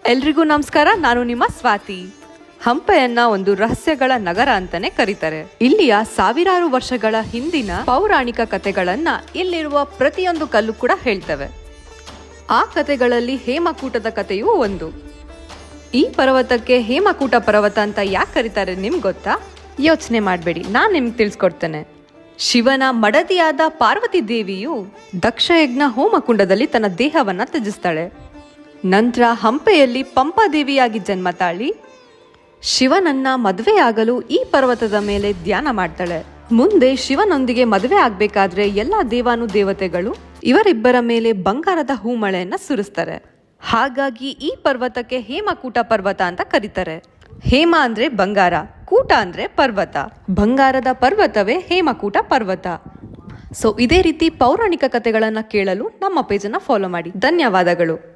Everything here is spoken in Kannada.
ಎಲ್ರಿಗೂ ನಮಸ್ಕಾರ. ನಾನು ನಿಮ್ಮ ಸ್ವಾತಿ. ಹಂಪೆಯನ್ನ ಒಂದು ರಹಸ್ಯಗಳ ನಗರ ಅಂತಾನೆ ಕರೀತಾರೆ. ಇಲ್ಲಿಯ ಸಾವಿರಾರು ವರ್ಷಗಳ ಹಿಂದಿನ ಪೌರಾಣಿಕ ಕಥೆಗಳನ್ನ ಇಲ್ಲಿರುವ ಪ್ರತಿಯೊಂದು ಕಲ್ಲು ಕೂಡ ಹೇಳ್ತವೆ. ಆ ಕಥೆಗಳಲ್ಲಿ ಹೇಮಕೂಟದ ಕಥೆಯೂ ಒಂದು. ಈ ಪರ್ವತಕ್ಕೆ ಹೇಮಕೂಟ ಪರ್ವತ ಅಂತ ಯಾಕೆ ಕರೀತಾರೆ ನಿಮ್ಗೆ ಗೊತ್ತಾ? ಯೋಚನೆ ಮಾಡಬೇಡಿ, ನಾನು ನಿಮ್ಗೆ ತಿಳಿಸ್ಕೊಡ್ತೇನೆ. ಶಿವನ ಮಡದಿಯಾದ ಪಾರ್ವತಿ ದೇವಿಯು ದಕ್ಷಯಜ್ಞ ಹೋಮಕುಂಡದಲ್ಲಿ ತನ್ನ ದೇಹವನ್ನ ತ್ಯಜಿಸ್ತಾಳೆ. ನಂತರ ಹಂಪೆಯಲ್ಲಿ ಪಂಪಾದೇವಿಯಾಗಿ ಜನ್ಮ ತಾಳಿ ಶಿವನನ್ನ ಮದುವೆಯಾಗಲು ಈ ಪರ್ವತದ ಮೇಲೆ ಧ್ಯಾನ ಮಾಡ್ತಾಳೆ. ಮುಂದೆ ಶಿವನೊಂದಿಗೆ ಮದುವೆ ಆಗ್ಬೇಕಾದ್ರೆ ಎಲ್ಲಾ ದೇವಾನುದೇವತೆಗಳು ಇವರಿಬ್ಬರ ಮೇಲೆ ಬಂಗಾರದ ಹೂಮಳೆಯನ್ನ ಸುರಿಸ್ತಾರೆ. ಹಾಗಾಗಿ ಈ ಪರ್ವತಕ್ಕೆ ಹೇಮಕೂಟ ಪರ್ವತ ಅಂತ ಕರೀತಾರೆ. ಹೇಮ ಅಂದ್ರೆ ಬಂಗಾರ, ಕೂಟ ಅಂದ್ರೆ ಪರ್ವತ. ಬಂಗಾರದ ಪರ್ವತವೇ ಹೇಮಕೂಟ ಪರ್ವತ. ಸೊ ಇದೇ ರೀತಿ ಪೌರಾಣಿಕ ಕಥೆಗಳನ್ನ ಕೇಳಲು ನಮ್ಮ ಪೇಜನ್ನ ಫಾಲೋ ಮಾಡಿ. ಧನ್ಯವಾದಗಳು.